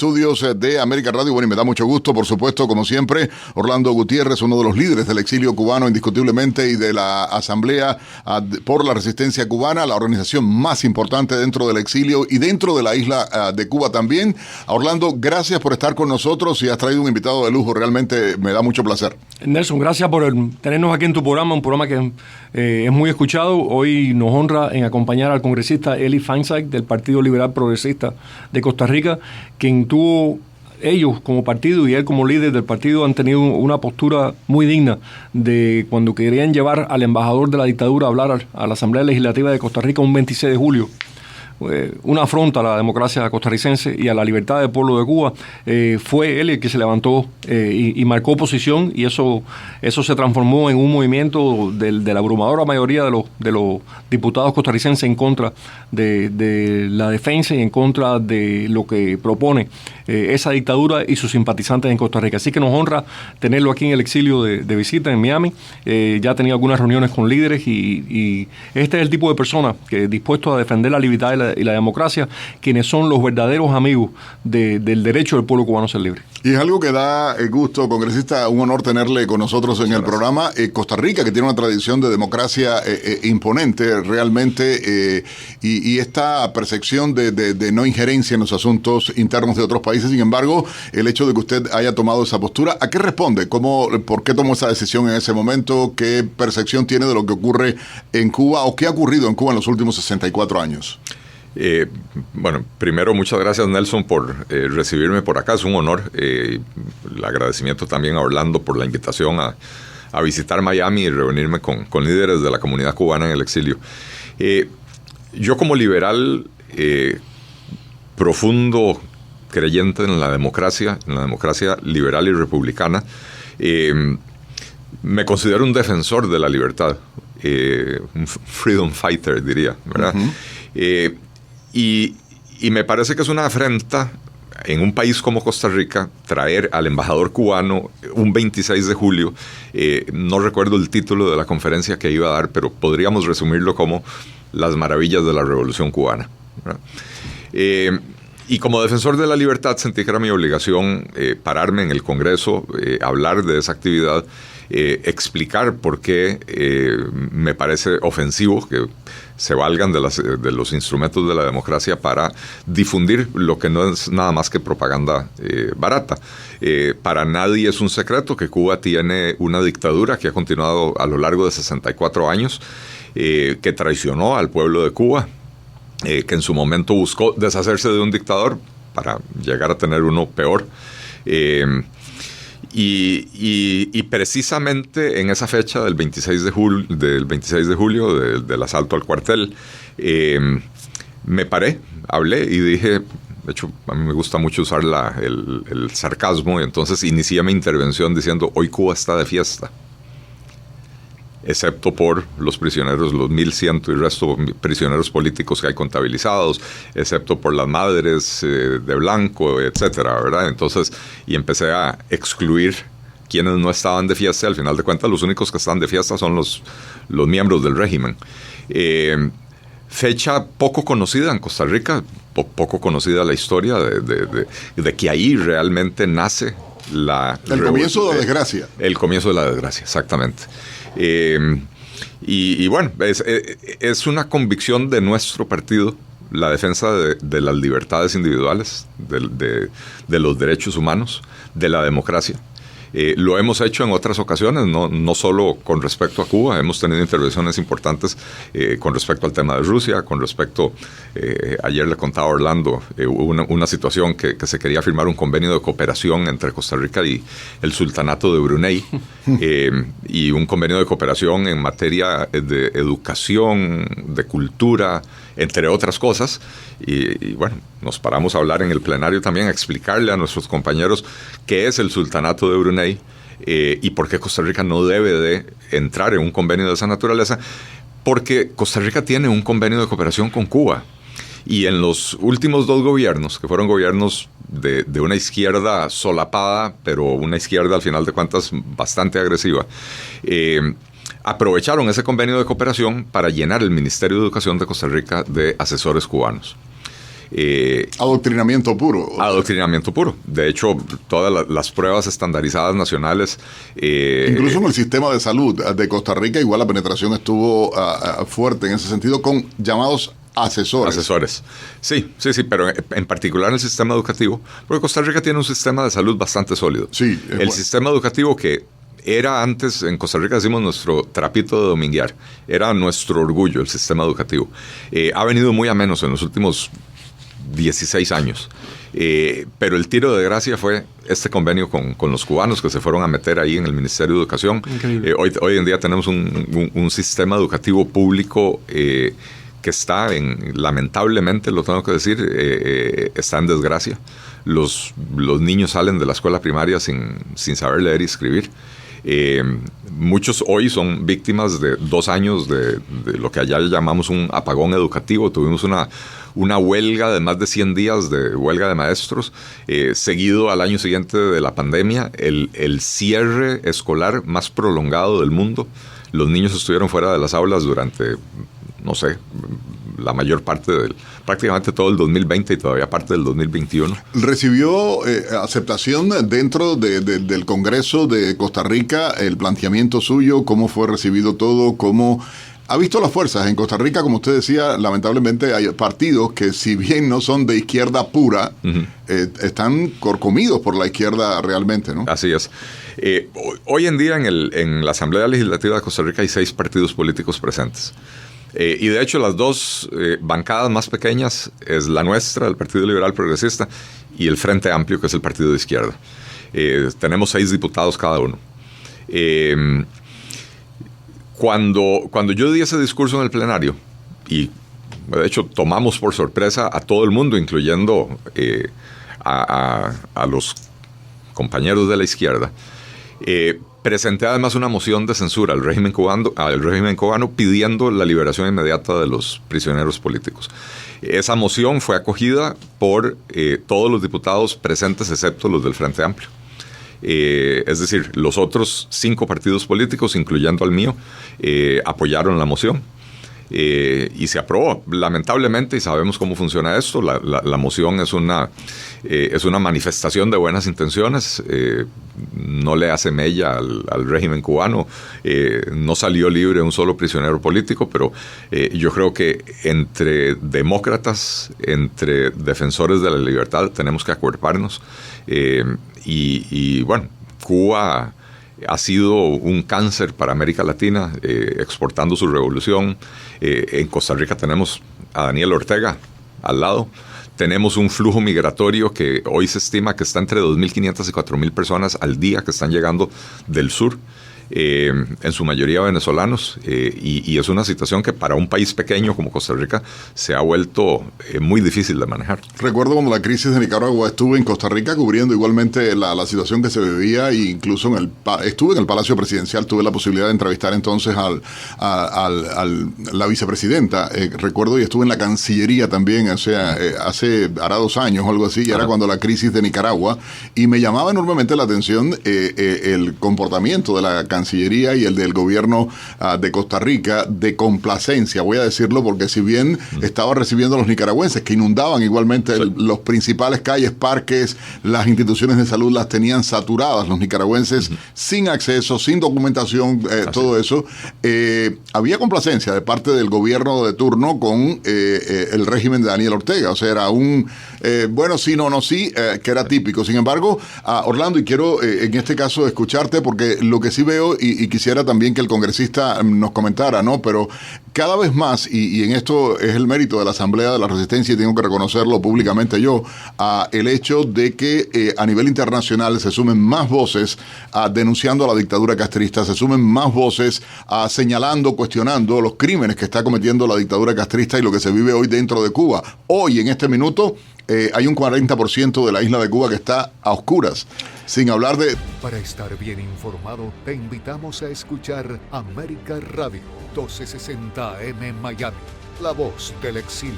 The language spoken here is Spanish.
estudios de América Radio. Bueno, y me da mucho gusto, por supuesto, como siempre, Orlando Gutiérrez, uno de los líderes del exilio cubano, indiscutiblemente, y de la Asamblea por la Resistencia Cubana, la organización más importante dentro del exilio y dentro de la isla de Cuba también. Orlando, gracias por estar con nosotros y has traído un invitado de lujo. Realmente me da mucho placer. Nelson, gracias por tenernos aquí en tu programa, un programa que es muy escuchado. Hoy nos honra en acompañar al congresista Eli Feinstein del Partido Liberal Progresista de Costa Rica, quien tuvo, ellos como partido y él como líder del partido han tenido una postura muy digna de cuando querían llevar al embajador de la dictadura a hablar a la Asamblea Legislativa de Costa Rica un 26 de julio. Una afronta a la democracia costarricense y a la libertad del pueblo de Cuba. Fue él el que se levantó y marcó posición, y eso se transformó en un movimiento de la abrumadora mayoría de los diputados costarricenses en contra de la defensa y en contra de lo que propone esa dictadura y sus simpatizantes en Costa Rica. Así que nos honra tenerlo aquí en el exilio de visita en Miami. Ya ha tenido algunas reuniones con líderes y este es el tipo de persona que es dispuesto a defender la libertad y la democracia, quienes son los verdaderos amigos del derecho del pueblo cubano a ser libre. Y es algo que da gusto, congresista, un honor tenerle con nosotros en el programa. Costa Rica, que tiene una tradición de democracia imponente realmente, y esta percepción de no injerencia en los asuntos internos de otros países. Sin embargo, el hecho de que usted haya tomado esa postura, ¿a qué responde? ¿Por qué tomó esa decisión en ese momento? ¿Qué percepción tiene de lo que ocurre en Cuba o qué ha ocurrido en Cuba en los últimos 64 años? Bueno, primero muchas gracias, Nelson, por recibirme por acá. Es un honor. El agradecimiento también a Orlando por la invitación a visitar Miami y reunirme con líderes de la comunidad cubana en el exilio. Yo como liberal, profundo creyente en la democracia liberal y republicana, me considero un defensor de la libertad, un freedom fighter, diría, ¿verdad? Uh-huh. Y me parece que es una afrenta en un país como Costa Rica traer al embajador cubano un 26 de julio. No recuerdo el título de la conferencia que iba a dar, pero podríamos resumirlo como las maravillas de la Revolución Cubana, ¿verdad? Y como defensor de la libertad sentí que era mi obligación pararme en el Congreso, hablar de esa actividad, explicar por qué me parece ofensivo que se valgan de los instrumentos de la democracia para difundir lo que no es nada más que propaganda barata. Para nadie es un secreto que Cuba tiene una dictadura que ha continuado a lo largo de 64 años, que traicionó al pueblo de Cuba, que en su momento buscó deshacerse de un dictador para llegar a tener uno peor. Y precisamente en esa fecha del 26 de julio del asalto al cuartel, me paré, hablé y dije, de hecho a mí me gusta mucho usar el sarcasmo, y entonces inicié mi intervención diciendo: hoy Cuba está de fiesta, excepto por los prisioneros, los 1.100 y resto prisioneros políticos que hay contabilizados, excepto por las madres de blanco, etcétera, ¿verdad? Entonces, y empecé a excluir quienes no estaban de fiesta. Al final de cuentas, los únicos que están de fiesta son los miembros del régimen. Fecha poco conocida en Costa Rica, poco conocida la historia de que ahí realmente nace el comienzo de la desgracia. El comienzo de la desgracia, exactamente. Y bueno, es una convicción de nuestro partido la defensa de las libertades individuales, de los derechos humanos, de la democracia. Lo hemos hecho en otras ocasiones, no solo con respecto a Cuba. Hemos tenido intervenciones importantes con respecto al tema de Rusia, con respecto, ayer le contaba a Orlando, una situación que se quería firmar un convenio de cooperación entre Costa Rica y el Sultanato de Brunei, y un convenio de cooperación en materia de educación, de cultura, entre otras cosas. Y bueno, nos paramos a hablar en el plenario también, a explicarle a nuestros compañeros qué es el Sultanato de Brunei y por qué Costa Rica no debe de entrar en un convenio de esa naturaleza, porque Costa Rica tiene un convenio de cooperación con Cuba. Y en los últimos 2 gobiernos, que fueron gobiernos de una izquierda solapada, pero una izquierda al final de cuentas bastante agresiva, aprovecharon ese convenio de cooperación para llenar el Ministerio de Educación de Costa Rica de asesores cubanos. Adoctrinamiento puro. Adoctrinamiento puro. De hecho, todas las pruebas estandarizadas nacionales... incluso en el sistema de salud de Costa Rica, igual la penetración estuvo fuerte en ese sentido, con llamados asesores. Sí, pero en particular en el sistema educativo, porque Costa Rica tiene un sistema de salud bastante sólido. Sí, el sistema educativo que era antes, en Costa Rica decimos nuestro trapito de dominguear, era nuestro orgullo el sistema educativo. Ha venido muy a menos en los últimos 16 años. Pero el tiro de gracia fue este convenio con los cubanos que se fueron a meter ahí en el Ministerio de Educación. Hoy en día tenemos un sistema educativo público que está lamentablemente, lo tengo que decir, está en desgracia. Los niños salen de la escuela primaria sin saber leer y escribir. Muchos hoy son víctimas de 2 años de lo que allá llamamos un apagón educativo. Tuvimos una huelga de más de 100 días de huelga de maestros, seguido al año siguiente de la pandemia, el cierre escolar más prolongado del mundo. Los niños estuvieron fuera de las aulas durante, no sé, la mayor parte prácticamente todo el 2020 y todavía parte del 2021. ¿Recibió aceptación dentro del Congreso de Costa Rica el planteamiento suyo? ¿Cómo fue recibido todo? ¿Cómo ha visto las fuerzas? En Costa Rica, como usted decía, lamentablemente hay partidos que, si bien no son de izquierda pura, están corcomidos por la izquierda realmente, ¿no? Así es. Hoy en día en la Asamblea Legislativa de Costa Rica hay 6 partidos políticos presentes. Y de hecho las 2 bancadas más pequeñas es la nuestra, el Partido Liberal Progresista, y el Frente Amplio, que es el partido de izquierda. Tenemos 6 diputados cada uno. Cuando yo di ese discurso en el plenario, y de hecho tomamos por sorpresa a todo el mundo, incluyendo a los compañeros de la izquierda, presenté además una moción de censura al régimen cubano pidiendo la liberación inmediata de los prisioneros políticos. Esa moción fue acogida por todos los diputados presentes, excepto los del Frente Amplio. Es decir, los otros 5 partidos políticos, incluyendo al mío, apoyaron la moción. Y se aprobó. Lamentablemente, y sabemos cómo funciona esto, la moción es una manifestación de buenas intenciones, no le hace mella al régimen cubano, no salió libre un solo prisionero político, pero yo creo que entre demócratas, entre defensores de la libertad, tenemos que acuerparnos. Y bueno, Cuba ha sido un cáncer para América Latina, exportando su revolución. En Costa Rica tenemos a Daniel Ortega al lado. Tenemos un flujo migratorio que hoy se estima que está entre 2.500 y 4.000 personas al día que están llegando del sur, en su mayoría venezolanos, y es una situación que para un país pequeño como Costa Rica se ha vuelto muy difícil de manejar. Recuerdo cuando la crisis de Nicaragua estuve en Costa Rica cubriendo igualmente la situación que se vivía, e incluso estuve en el Palacio Presidencial, tuve la posibilidad de entrevistar entonces la vicepresidenta, recuerdo, y estuve en la Cancillería también, o sea, hará 2 años o algo así, y era cuando la crisis de Nicaragua, y me llamaba enormemente la atención el comportamiento de la Cancillería y el del gobierno de Costa Rica de complacencia, voy a decirlo, porque si bien estaba recibiendo a los nicaragüenses que inundaban igualmente los principales calles, parques, las instituciones de salud las tenían saturadas, los nicaragüenses sin acceso, sin documentación, todo eso, había complacencia de parte del gobierno de turno con el régimen de Daniel Ortega, o sea, era un bueno, sí, no, sí, que era típico. Sin embargo, Orlando, y quiero en este caso escucharte, porque lo que sí veo, y quisiera también que el congresista nos comentara, ¿no? Pero cada vez más, y en esto es el mérito de la Asamblea de la Resistencia, y tengo que reconocerlo públicamente yo, el hecho de que a nivel internacional se sumen más voces denunciando a la dictadura castrista, se sumen más voces señalando, cuestionando los crímenes que está cometiendo la dictadura castrista y lo que se vive hoy dentro de Cuba. Hoy, en este minuto, hay un 40% de la isla de Cuba que está a oscuras, sin hablar de... Para estar bien informado, te invitamos a escuchar América Radio 1260 AM Miami, la voz del exilio.